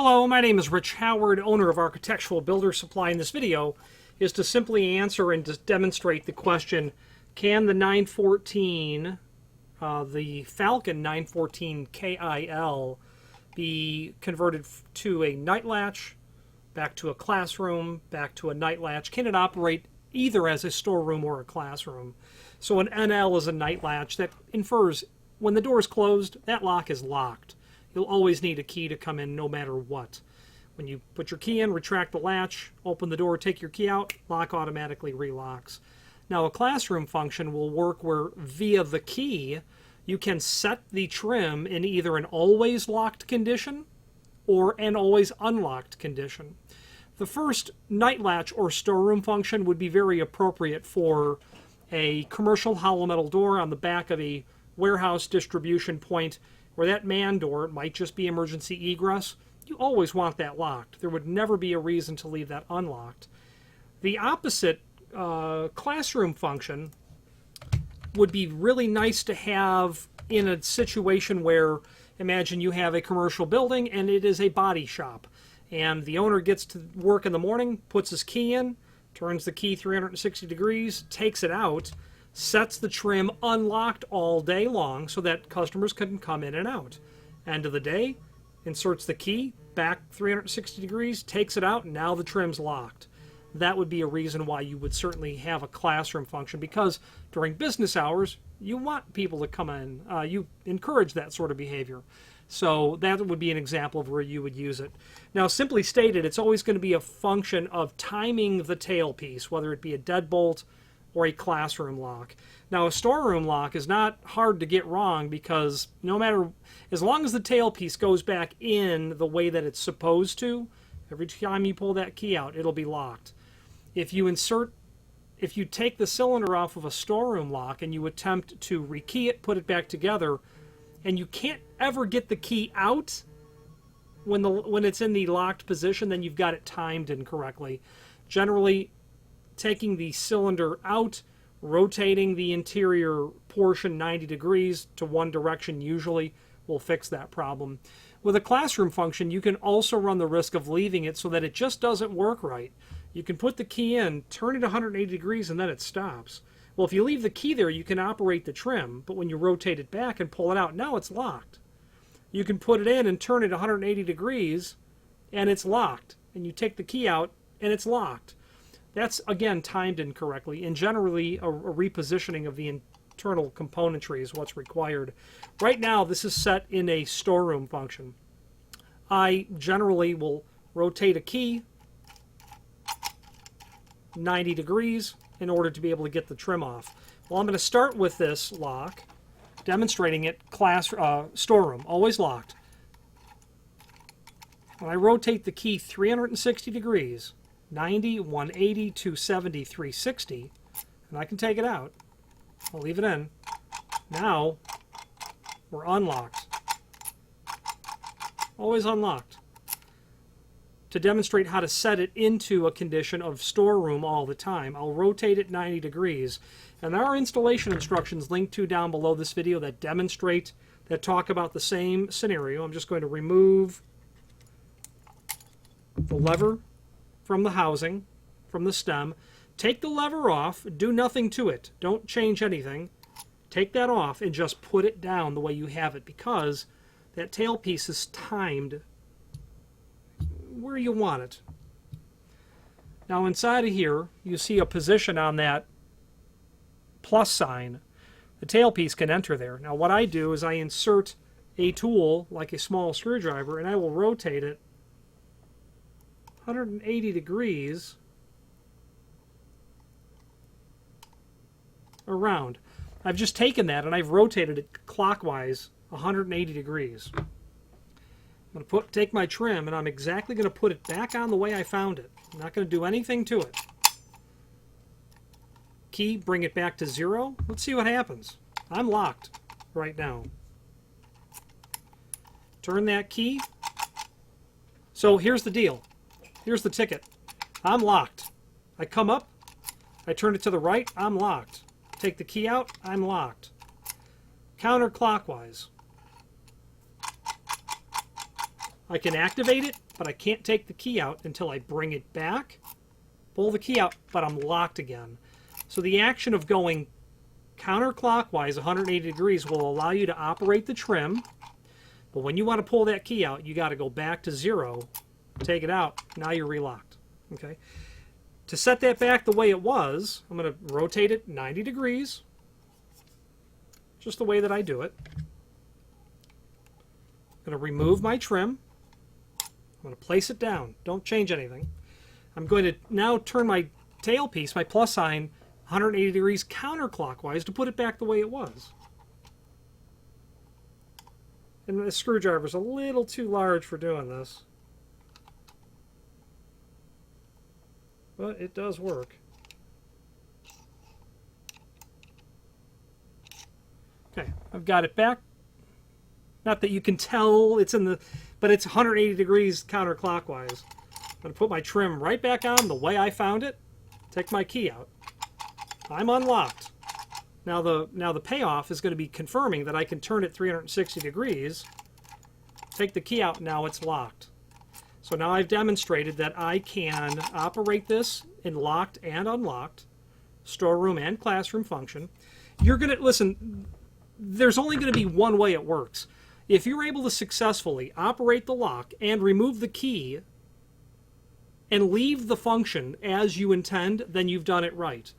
Hello, my name is Rich Howard, owner of Architectural Builder Supply. In this video is to simply answer and to demonstrate the question, can the 914, the Falcon 914 KIL be converted to a night latch, back to a classroom, back to a night latch? Can it operate either as a storeroom or a classroom? So an NL is a night latch that infers when the door is closed, that lock is locked. You'll always need a key to come in no matter what. When you put your key in, retract the latch, open the door, take your key out, lock automatically relocks. Now a classroom function will work where via the key you can set the trim in either an always locked condition or an always unlocked condition. The first night latch or storeroom function would be very appropriate for a commercial hollow metal door on the back of a warehouse distribution point where that man door might just be emergency egress. You always want that locked. There would never be a reason to leave that unlocked. The opposite classroom function would be really nice to have in a situation where, imagine you have a commercial building and it is a body shop, and the owner gets to work in the morning, puts his key in, turns the key 360 degrees, takes it out, sets the trim unlocked all day long so that customers can come in and out. End of the day, inserts the key, back 360 degrees, takes it out, and now the trim's locked. That would be a reason why you would certainly have a classroom function, because during business hours, you want people to come in. You encourage that sort of behavior. So that would be an example of where you would use it. Now, simply stated, it's always going to be a function of timing the tailpiece, whether it be a deadbolt or a classroom lock. Now, a storeroom lock is not hard to get wrong, because no matter, as long as the tailpiece goes back in the way that it's supposed to, every time you pull that key out, it'll be locked. If you take the cylinder off of a storeroom lock and you attempt to rekey it, put it back together, and you can't ever get the key out when it's in the locked position, then you've got it timed incorrectly. Generally, taking the cylinder out, rotating the interior portion 90 degrees to one direction usually will fix that problem. With a classroom function, you can also run the risk of leaving it so that it just doesn't work right. You can put the key in, turn it 180 degrees, and then it stops. Well, if you leave the key there, you can operate the trim, but when you rotate it back and pull it out, now it's locked. You can put it in and turn it 180 degrees, and it's locked. And you take the key out, and it's locked. That's, again, timed incorrectly, and generally a repositioning of the internal componentry is what's required. Right now, this is set in a storeroom function. I generally will rotate a key 90 degrees in order to be able to get the trim off. Well, I'm going to start with this lock, demonstrating it storeroom, always locked. When I rotate the key 360 degrees, 90, 180, 270, 360, and I can take it out. I'll leave it in. Now, we're unlocked. Always unlocked. To demonstrate how to set it into a condition of storeroom all the time, I'll rotate it 90 degrees. And there are installation instructions linked to down below this video that demonstrate, that talk about the same scenario. I'm just going to remove the lever from the housing, from the stem. Take the lever off, do nothing to it. Don't change anything. Take that off and just put it down the way you have it, because that tailpiece is timed where you want it. Now inside of here, you see a position on that plus sign. The tailpiece can enter there. Now what I do is I insert a tool, like a small screwdriver, and I will rotate it 180 degrees around. I've just taken that and I've rotated it clockwise 180 degrees. I'm going to take my trim and I'm exactly going to put it back on the way I found it. I'm not going to do anything to it. Key, bring it back to 0. Let's see what happens. I'm locked right now. Turn that key. So here's the deal. Here's the ticket. I'm locked. I come up, I turn it to the right, I'm locked. Take the key out, I'm locked. Counterclockwise. I can activate it, but I can't take the key out until I bring it back, pull the key out, but I'm locked again. So the action of going counterclockwise 180 degrees will allow you to operate the trim, but when you want to pull that key out, you got to go back to 0, take it out, now you're relocked. Okay. To set that back the way it was, I'm going to rotate it 90 degrees, just the way that I do it. I'm going to remove my trim. I'm going to place it down. Don't change anything. I'm going to now turn my tailpiece, my plus sign, 180 degrees counterclockwise to put it back the way it was. And the screwdriver's a little too large for doing this. But it does work. Okay, I've got it back. Not that you can tell it's in the, but it's 180 degrees counterclockwise. I'm going to put my trim right back on the way I found it. Take my key out. I'm unlocked. Now the payoff is going to be confirming that I can turn it 360 degrees. Take the key out, now it's locked. So now I've demonstrated that I can operate this in locked and unlocked, storeroom and classroom function. You're going to, listen, there's only going to be one way it works. If you're able to successfully operate the lock and remove the key and leave the function as you intend, then you've done it right.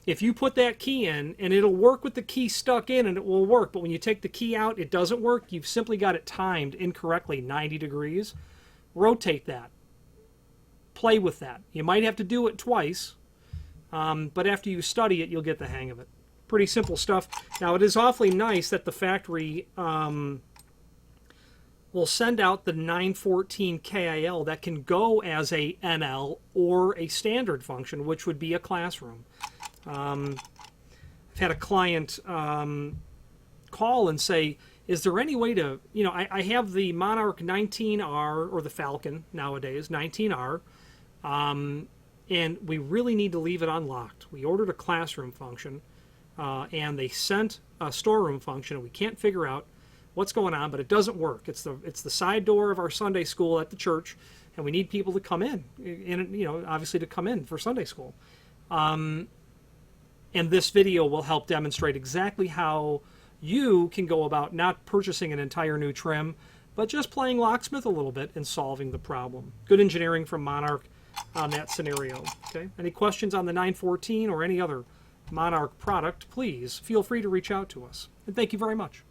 If you put that key in, and it'll work with the key stuck in and it will work, but when you take the key out, it doesn't work, you've simply got it timed incorrectly 90 degrees. Rotate that. Play with that. You might have to do it twice, but after you study it, you'll get the hang of it. Pretty simple stuff. Now, it is awfully nice that the factory will send out the 914 KIL that can go as a NL or a standard function, which would be a classroom. I've had a client call and say, is there any way to, you know, I have the Monarch 19R, or the Falcon nowadays, 19R, and we really need to leave it unlocked. We ordered a classroom function, and they sent a storeroom function, and we can't figure out what's going on, but it doesn't work. It's the side door of our Sunday school at the church, and we need people to come in, and, you know, obviously to come in for Sunday school. And this video will help demonstrate exactly how you can go about not purchasing an entire new trim, but just playing locksmith a little bit and solving the problem. Good engineering from Monarch on that scenario. Okay. Any questions on the 914 or any other Monarch product, please feel free to reach out to us. And thank you very much.